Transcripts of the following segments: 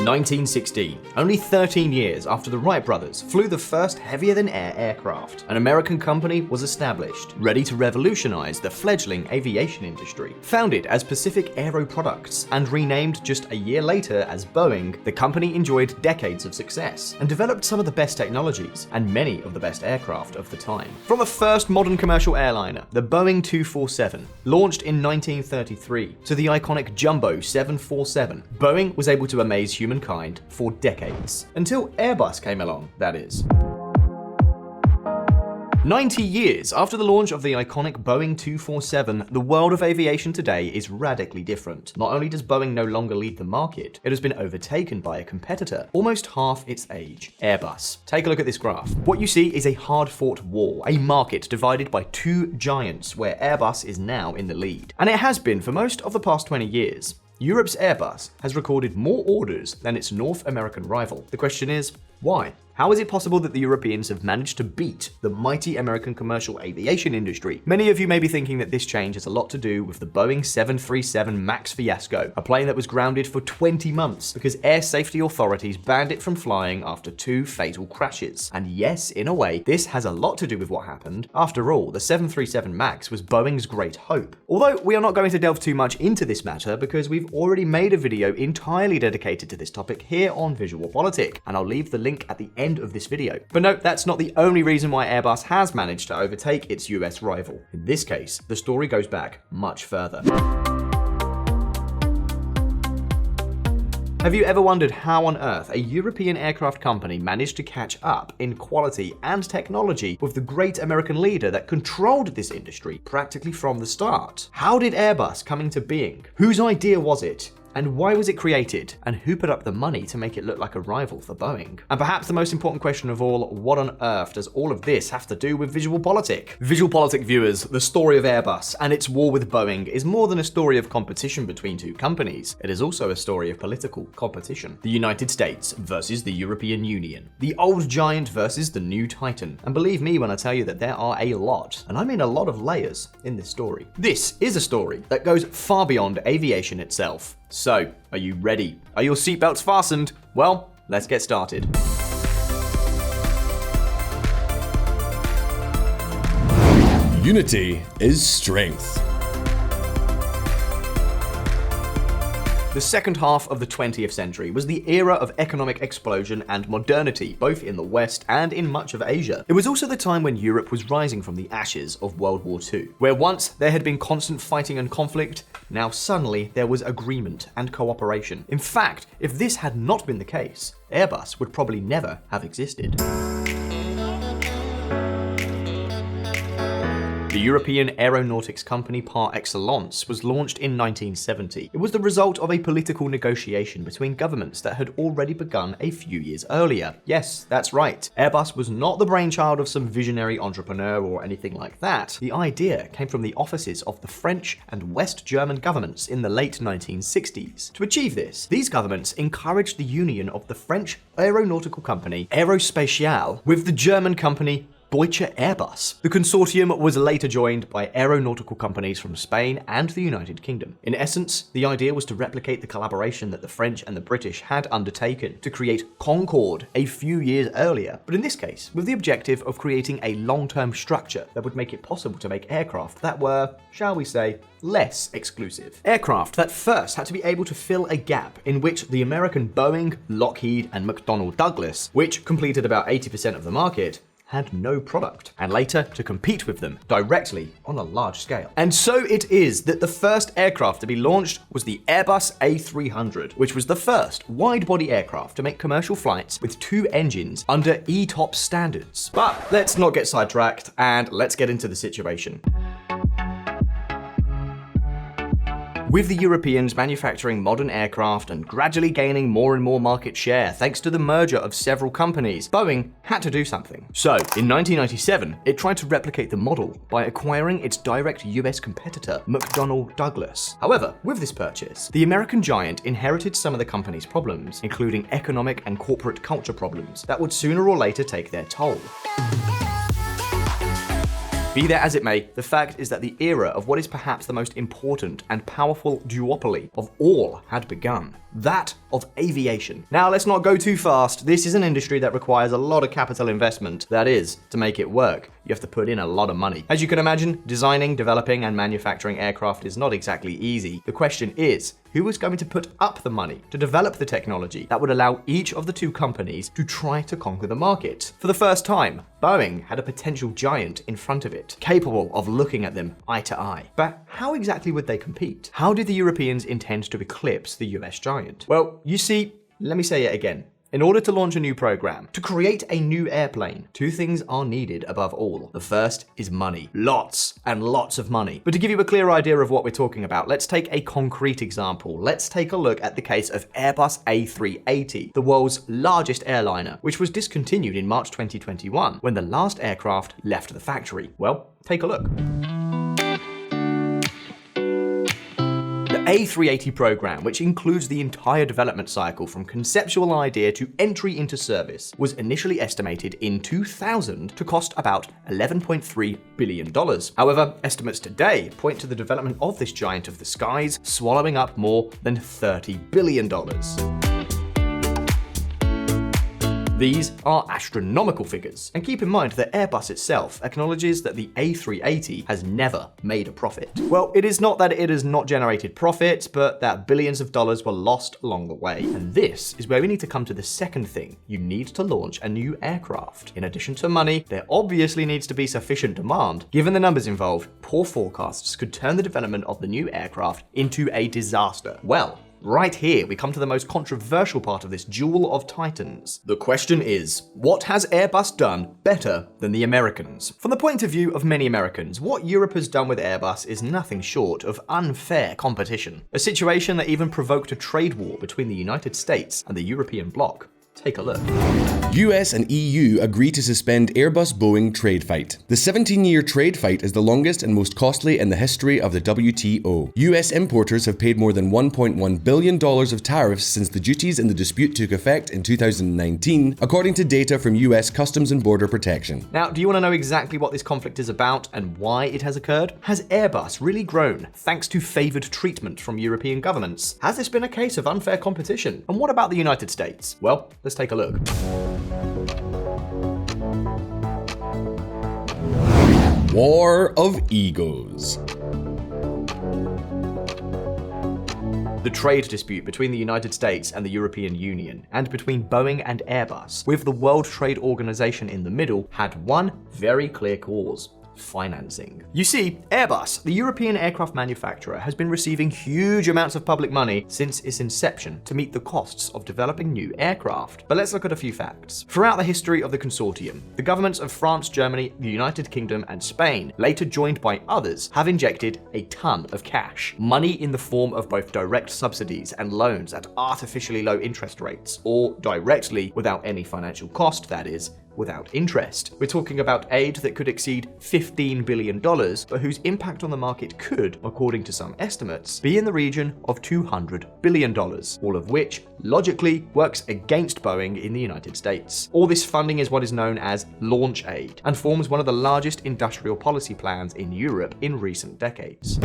1916, only 13 years after the Wright brothers flew the first heavier-than-air aircraft, an American company was established, ready to revolutionize the fledgling aviation industry. Founded as Pacific Aero Products and renamed just a year later as Boeing, the company enjoyed decades of success and developed some of the best technologies and many of the best aircraft of the time. From the first modern commercial airliner, the Boeing 247, launched in 1933, to the iconic Jumbo 747, Boeing was able to amaze humankind for decades. Until Airbus came along, that is. 90 years after the launch of the iconic Boeing 247, the world of aviation today is radically different. Not only does Boeing no longer lead the market, it has been overtaken by a competitor almost half its age, Airbus. Take a look at this graph. What you see is a hard-fought war, a market divided by two giants where Airbus is now in the lead. And it has been for most of the past 20 years. Europe's Airbus has recorded more orders than its North American rival. The question is, why? How is it possible that the Europeans have managed to beat the mighty American commercial aviation industry? Many of you may be thinking that this change has a lot to do with the Boeing 737 MAX fiasco, a plane that was grounded for 20 months because air safety authorities banned it from flying after 2 fatal crashes. And yes, in a way, this has a lot to do with what happened. After all, the 737 MAX was Boeing's great hope. Although we are not going to delve too much into this matter because we've already made a video entirely dedicated to this topic here on VisualPolitik, and I'll leave the link at the end of this video. But note, that's not the only reason why Airbus has managed to overtake its US rival. In this case, the story goes back much further. Have you ever wondered how on earth a European aircraft company managed to catch up in quality and technology with the great American leader that controlled this industry practically from the start? How did Airbus come into being? Whose idea was it? And why was it created? And who put up the money to make it look like a rival for Boeing? And perhaps the most important question of all, what on earth does all of this have to do with VisualPolitik? VisualPolitik viewers, the story of Airbus and its war with Boeing is more than a story of competition between two companies. It is also a story of political competition. The United States versus the European Union. The old giant versus the new titan. And believe me when I tell you that there are a lot, and I mean a lot of layers in this story. This is a story that goes far beyond aviation itself. So, are you ready? Are your seatbelts fastened? Well, let's get started. Unity is strength. The second half of the 20th century was the era of economic explosion and modernity, both in the West and in much of Asia. It was also the time when Europe was rising from the ashes of World War II, where once there had been constant fighting and conflict, now suddenly there was agreement and cooperation. In fact, if this had not been the case, Airbus would probably never have existed. The European aeronautics company par excellence was launched in 1970. It was the result of a political negotiation between governments that had already begun a few years earlier. Yes, that's right. Airbus was not the brainchild of some visionary entrepreneur or anything like that. The idea came from the offices of the French and West German governments in the late 1960s. To achieve this, these governments encouraged the union of the French aeronautical company Aerospatiale with the German company Deutsche Airbus. The consortium was later joined by aeronautical companies from Spain and the United Kingdom. In essence, the idea was to replicate the collaboration that the French and the British had undertaken to create Concorde a few years earlier, but in this case, with the objective of creating a long-term structure that would make it possible to make aircraft that were, shall we say, less exclusive. Aircraft that first had to be able to fill a gap in which the American Boeing, Lockheed, and McDonnell Douglas, which completed about 80% of the market, had no product, and later to compete with them directly on a large scale. And so it is that the first aircraft to be launched was the Airbus A300, which was the first wide-body aircraft to make commercial flights with 2 engines under ETOPS standards. But let's not get sidetracked, and let's get into the situation. With the Europeans manufacturing modern aircraft and gradually gaining more and more market share thanks to the merger of several companies, Boeing had to do something. So, in 1997, it tried to replicate the model by acquiring its direct US competitor, McDonnell Douglas. However, with this purchase, the American giant inherited some of the company's problems, including economic and corporate culture problems that would sooner or later take their toll. Be that as it may, the fact is that the era of what is perhaps the most important and powerful duopoly of all had begun. That of aviation. Now, let's not go too fast. This is an industry that requires a lot of capital investment. That is, to make it work, you have to put in a lot of money. As you can imagine, designing, developing, and manufacturing aircraft is not exactly easy. The question is, who is going to put up the money to develop the technology that would allow each of the two companies to try to conquer the market? For the first time, Boeing had a potential giant in front of it, capable of looking at them eye to eye. But how exactly would they compete? How did the Europeans intend to eclipse the US giant? Well, you see, let me say it again. In order to launch a new program, to create a new airplane, two things are needed above all. The first is money. Lots and lots of money. But to give you a clear idea of what we're talking about, let's take a concrete example. Let's take a look at the case of Airbus A380, the world's largest airliner, which was discontinued in March 2021 when the last aircraft left the factory. Well, take a look. The A380 program, which includes the entire development cycle from conceptual idea to entry into service, was initially estimated in 2000 to cost about $11.3 billion. However, estimates today point to the development of this giant of the skies swallowing up more than $30 billion. These are astronomical figures, and keep in mind that Airbus itself acknowledges that the A380 has never made a profit. Well, it is not that it has not generated profit, but that billions of dollars were lost along the way. And this is where we need to come to the second thing. You need to launch a new aircraft. In addition to money, there obviously needs to be sufficient demand. Given the numbers involved, poor forecasts could turn the development of the new aircraft into a disaster. Well, right here, we come to the most controversial part of this duel of titans. The question is, what has Airbus done better than the Americans? From the point of view of many Americans, what Europe has done with Airbus is nothing short of unfair competition. A situation that even provoked a trade war between the United States and the European bloc. Take a look. US and EU agree to suspend Airbus-Boeing trade fight. The 17-year trade fight is the longest and most costly in the history of the WTO. US importers have paid more than $1.1 billion of tariffs since the duties in the dispute took effect in 2019, according to data from US Customs and Border Protection. Now, do you want to know exactly what this conflict is about and why it has occurred? Has Airbus really grown thanks to favored treatment from European governments? Has this been a case of unfair competition? And what about the United States? Well, let's take a look. War of egos. The trade dispute between the United States and the European Union, and between Boeing and Airbus, with the World Trade Organization in the middle, had one very clear cause: financing. You see, Airbus, the European aircraft manufacturer, has been receiving huge amounts of public money since its inception to meet the costs of developing new aircraft. But let's look at a few facts. Throughout the history of the consortium, the governments of France, Germany, the United Kingdom, and Spain, later joined by others, have injected a ton of cash. Money in the form of both direct subsidies and loans at artificially low interest rates, or directly without any financial cost, that is, without interest. We're talking about aid that could exceed $15 billion, but whose impact on the market could, according to some estimates, be in the region of $200 billion, all of which, logically, works against Boeing in the United States. All this funding is what is known as launch aid, and forms one of the largest industrial policy plans in Europe in recent decades.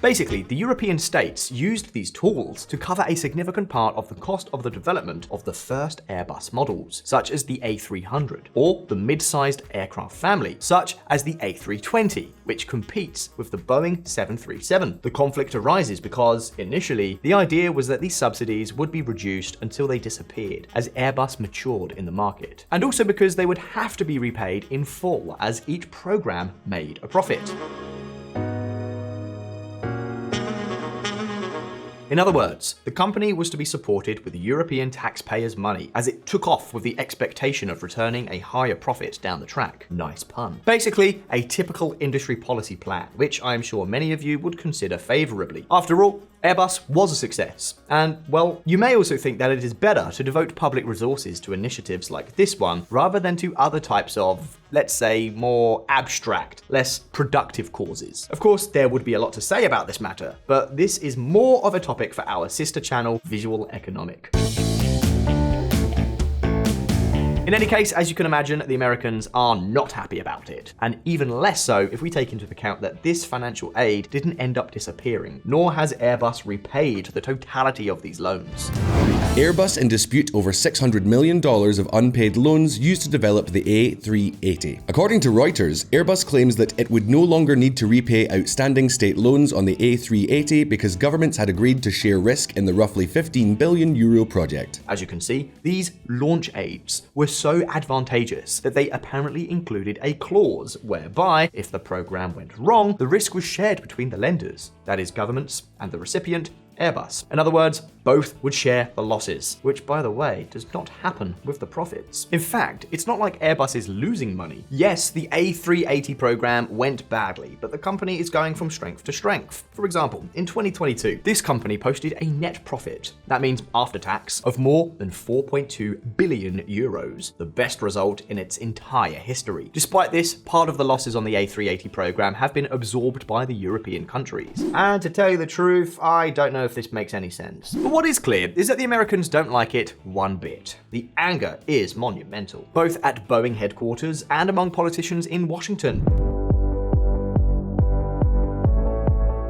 Basically, the European states used these tools to cover a significant part of the cost of the development of the first Airbus models, such as the A300, or the mid-sized aircraft family, such as the A320, which competes with the Boeing 737. The conflict arises because, initially, the idea was that these subsidies would be reduced until they disappeared, as Airbus matured in the market, and also because they would have to be repaid in full as each program made a profit. In other words, the company was to be supported with European taxpayers' money, as it took off with the expectation of returning a higher profit down the track. Nice pun. Basically, a typical industry policy plan, which I am sure many of you would consider favorably. After all, Airbus was a success, and, well, you may also think that it is better to devote public resources to initiatives like this one, rather than to other types of, let's say, more abstract, less productive causes. Of course, there would be a lot to say about this matter, but this is more of a topic for our sister channel, Visual Economic. In any case, as you can imagine, the Americans are not happy about it. And even less so if we take into account that this financial aid didn't end up disappearing, nor has Airbus repaid the totality of these loans. Airbus in dispute over $600 million of unpaid loans used to develop the A380. According to Reuters, Airbus claims that it would no longer need to repay outstanding state loans on the A380 because governments had agreed to share risk in the roughly €15 billion project. As you can see, these launch aids were so advantageous that they apparently included a clause whereby, if the program went wrong, the risk was shared between the lenders, that is, governments, and the recipient, Airbus. In other words, both would share the losses, which, by the way, does not happen with the profits. In fact, it's not like Airbus is losing money. Yes, the A380 program went badly, but the company is going from strength to strength. For example, in 2022, this company posted a net profit, that means after tax, of more than 4.2 billion euros, the best result in its entire history. Despite this, part of the losses on the A380 program have been absorbed by the European countries. And to tell you the truth, I don't know if this makes any sense. But what is clear is that the Americans don't like it one bit. The anger is monumental, both at Boeing headquarters and among politicians in Washington.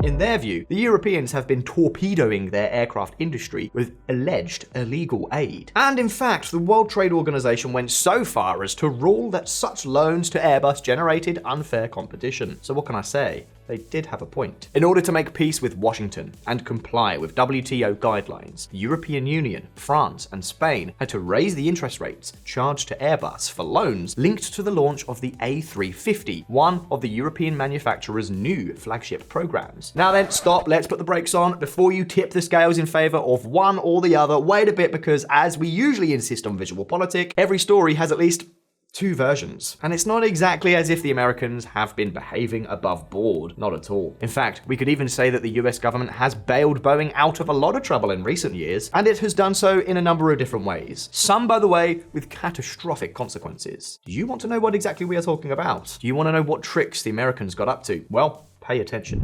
In their view, the Europeans have been torpedoing their aircraft industry with alleged illegal aid. And in fact, the World Trade Organization went so far as to rule that such loans to Airbus generated unfair competition. So what can I say? They did have a point. In order to make peace with Washington and comply with WTO guidelines, the European Union, France, and Spain had to raise the interest rates charged to Airbus for loans linked to the launch of the A350, one of the European manufacturer's new flagship programs. Now then, stop, let's put the brakes on. Before you tip the scales in favor of one or the other, wait a bit, because as we usually insist on VisualPolitik, every story has at least two versions. And it's not exactly as if the Americans have been behaving above board, not at all. In fact, we could even say that the US government has bailed Boeing out of a lot of trouble in recent years, and it has done so in a number of different ways. Some, by the way, with catastrophic consequences. Do you want to know what exactly we are talking about? Do you want to know what tricks the Americans got up to? Well, pay attention.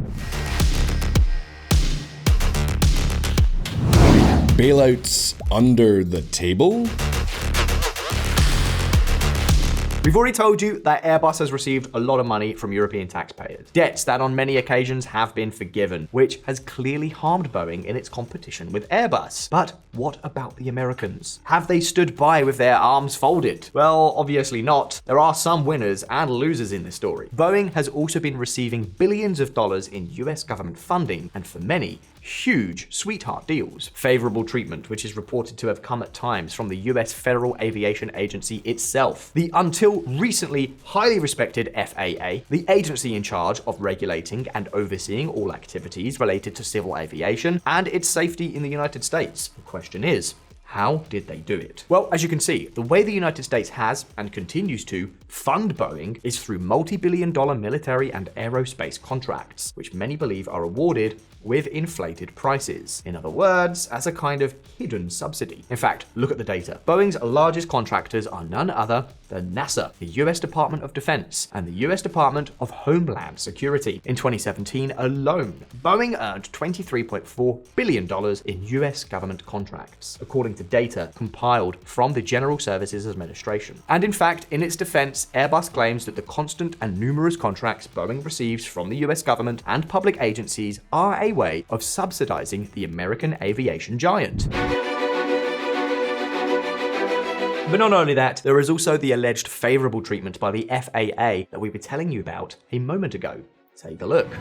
Bailouts under the table? We've already told you that Airbus has received a lot of money from European taxpayers. Debts that on many occasions have been forgiven, which has clearly harmed Boeing in its competition with Airbus. But what about the Americans? Have they stood by with their arms folded? Well, obviously not. There are some winners and losers in this story. Boeing has also been receiving billions of dollars in US government funding, and for many, huge sweetheart deals. Favorable treatment, which is reported to have come at times from the US Federal Aviation Agency itself. The until recently highly respected FAA, the agency in charge of regulating and overseeing all activities related to civil aviation and its safety in the United States. The question is, how did they do it? Well, as you can see, the way the United States has, and continues to, fund Boeing is through multi-billion-dollar military and aerospace contracts, which many believe are awarded with inflated prices. In other words, as a kind of hidden subsidy. In fact, look at the data. Boeing's largest contractors are none other than NASA, the US Department of Defense, and the US Department of Homeland Security. In 2017 alone, Boeing earned $23.4 billion in US government contracts, according to data compiled from the General Services Administration. And in fact, in its defense, Airbus claims that the constant and numerous contracts Boeing receives from the US government and public agencies are a way of subsidizing the American aviation giant. But not only that, there is also the alleged favorable treatment by the FAA that we were telling you about a moment ago. Take a look.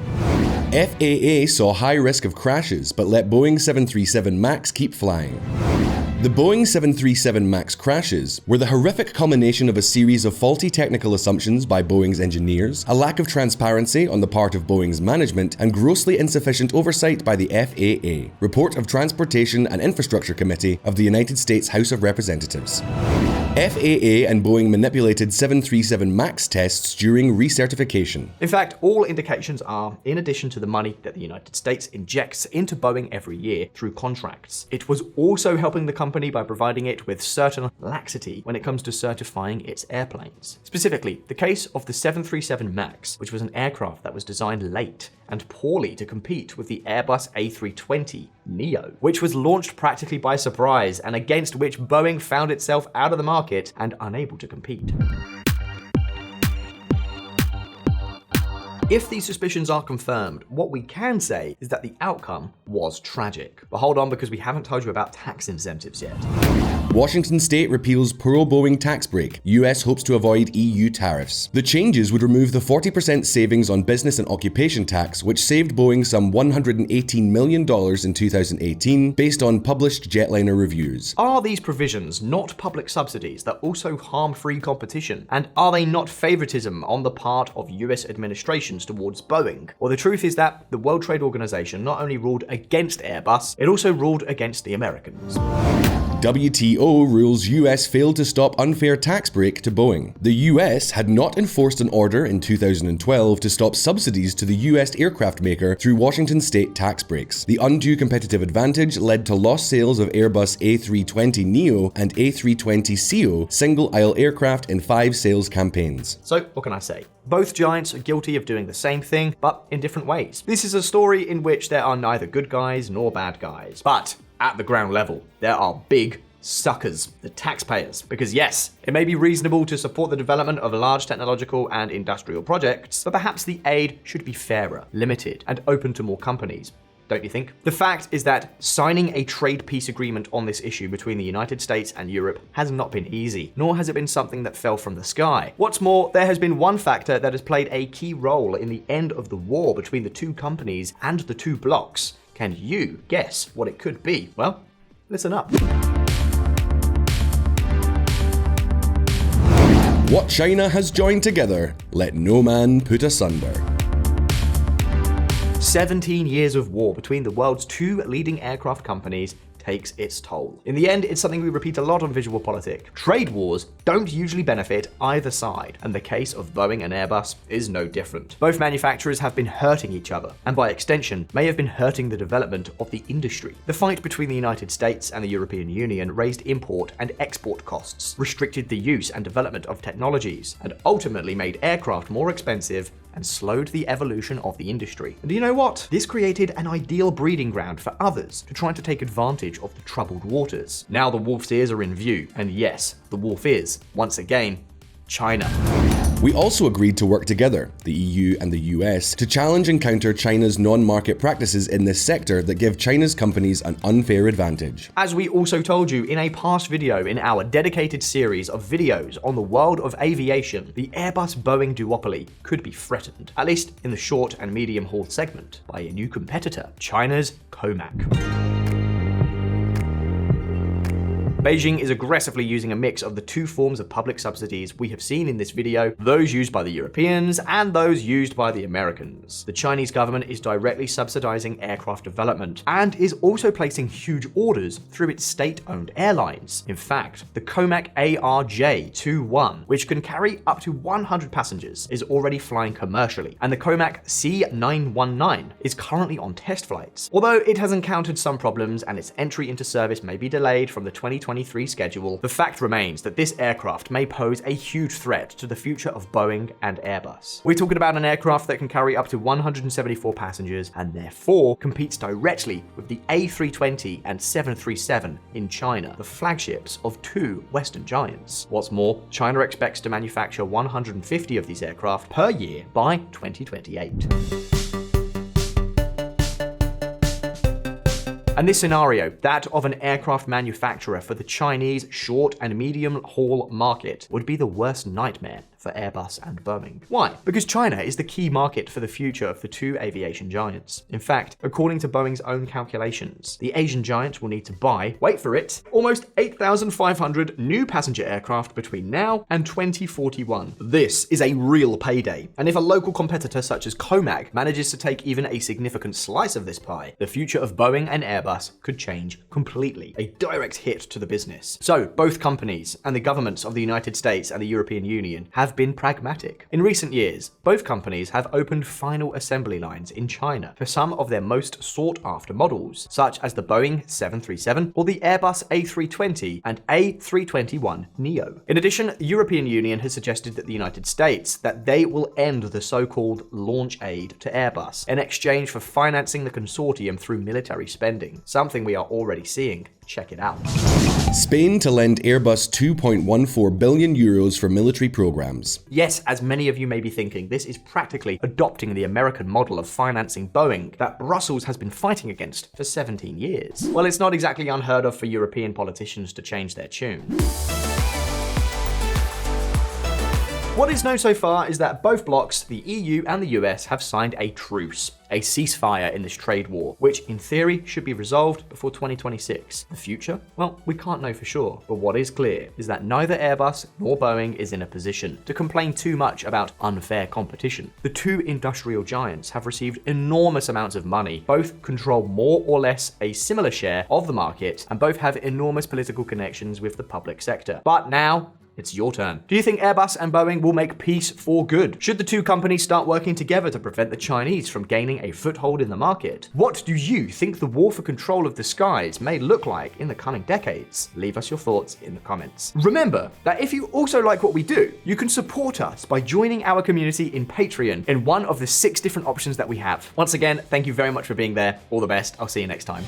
FAA saw high risk of crashes, but let Boeing 737 MAX keep flying. The Boeing 737 MAX crashes were the horrific culmination of a series of faulty technical assumptions by Boeing's engineers, a lack of transparency on the part of Boeing's management, and grossly insufficient oversight by the FAA. Report of Transportation and Infrastructure Committee of the United States House of Representatives. FAA and Boeing manipulated 737 MAX tests during recertification. In fact, all indications are, in addition to the money that the United States injects into Boeing every year through contracts, it was also helping the company company by providing it with certain laxity when it comes to certifying its airplanes. Specifically, the case of the 737 MAX, which was an aircraft that was designed late and poorly to compete with the Airbus A320neo, which was launched practically by surprise and against which Boeing found itself out of the market and unable to compete. If these suspicions are confirmed, what we can say is that the outcome was tragic. But hold on, because we haven't told you about tax incentives yet. Washington state repeals pro-Boeing tax break. US hopes to avoid EU tariffs. The changes would remove the 40% savings on business and occupation tax, which saved Boeing some $118 million in 2018, based on published jetliner reviews. Are these provisions not public subsidies that also harm free competition? And are they not favoritism on the part of US administrations towards Boeing? Well, the truth is that the World Trade Organization not only ruled against Airbus, it also ruled against the Americans. WTO rules US failed to stop unfair tax break to Boeing. The US had not enforced an order in 2012 to stop subsidies to the US aircraft maker through Washington state tax breaks. The undue competitive advantage led to lost sales of Airbus A320neo and A320ceo single-aisle aircraft in 5 sales campaigns. So, what can I say? Both giants are guilty of doing the same thing, but in different ways. This is a story in which there are neither good guys nor bad guys. But at the ground level, there are big suckers, the taxpayers. Because yes, it may be reasonable to support the development of large technological and industrial projects, but perhaps the aid should be fairer, limited, and open to more companies. Don't you think? The fact is that signing a trade peace agreement on this issue between the United States and Europe has not been easy, nor has it been something that fell from the sky. What's more, there has been one factor that has played a key role in the end of the war between the two companies and the two blocs. Can you guess what it could be? Well, listen up. What China has joined together, let no man put asunder. 17 years of war between the world's two leading aircraft companies takes its toll. In the end, it's something we repeat a lot on VisualPolitik. Trade wars don't usually benefit either side, and the case of Boeing and Airbus is no different. Both manufacturers have been hurting each other, and by extension, may have been hurting the development of the industry. The fight between the United States and the European Union raised import and export costs, restricted the use and development of technologies, and ultimately made aircraft more expensive and slowed the evolution of the industry. And do you know what? This created an ideal breeding ground for others to try to take advantage of the troubled waters. Now the wolf's ears are in view, and yes, the wolf is, once again, China. We also agreed to work together, the EU and the US, to challenge and counter China's non-market practices in this sector that give China's companies an unfair advantage. As we also told you in a past video in our dedicated series of videos on the world of aviation, the Airbus-Boeing duopoly could be threatened, at least in the short and medium haul segment, by a new competitor, China's COMAC. Beijing is aggressively using a mix of the two forms of public subsidies we have seen in this video, those used by the Europeans and those used by the Americans. The Chinese government is directly subsidizing aircraft development and is also placing huge orders through its state-owned airlines. In fact, the COMAC ARJ-21, which can carry up to 100 passengers, is already flying commercially, and the COMAC C919 is currently on test flights. Although it has encountered some problems and its entry into service may be delayed from the 2023 schedule, the fact remains that this aircraft may pose a huge threat to the future of Boeing and Airbus. We're talking about an aircraft that can carry up to 174 passengers and therefore competes directly with the A320 and 737 in China, the flagships of two Western giants. What's more, China expects to manufacture 150 of these aircraft per year by 2028. And this scenario, that of an aircraft manufacturer for the Chinese short and medium haul market, would be the worst nightmare for Airbus and Boeing. Why? Because China is the key market for the future of the two aviation giants. In fact, according to Boeing's own calculations, the Asian giant will need to buy, wait for it, almost 8,500 new passenger aircraft between now and 2041. This is a real payday, and if a local competitor such as COMAC manages to take even a significant slice of this pie, the future of Boeing and Airbus Airbus could change completely. A direct hit to the business. So, both companies and the governments of the United States and the European Union have been pragmatic. In recent years, both companies have opened final assembly lines in China for some of their most sought-after models, such as the Boeing 737 or the Airbus A320 and A321neo. In addition, the European Union has suggested that the United States that they will end the so-called launch aid to Airbus in exchange for financing the consortium through military spending, something we are already seeing. Check it out. Spain to lend Airbus 2.14 billion euros for military programs. Yes, as many of you may be thinking, this is practically adopting the American model of financing Boeing that Brussels has been fighting against for 17 years. Well, it's not exactly unheard of for European politicians to change their tune. What is known so far is that both blocs, the EU and the US, have signed a truce, a ceasefire in this trade war, which in theory should be resolved before 2026. The future? Well, we can't know for sure, but what is clear is that neither Airbus nor Boeing is in a position to complain too much about unfair competition. The two industrial giants have received enormous amounts of money, both control more or less a similar share of the market, and both have enormous political connections with the public sector. But now, it's your turn. Do you think Airbus and Boeing will make peace for good? Should the two companies start working together to prevent the Chinese from gaining a foothold in the market? What do you think the war for control of the skies may look like in the coming decades? Leave us your thoughts in the comments. Remember that if you also like what we do, you can support us by joining our community in Patreon in one of the 6 different options that we have. Once again, thank you very much for being there. All the best. I'll see you next time.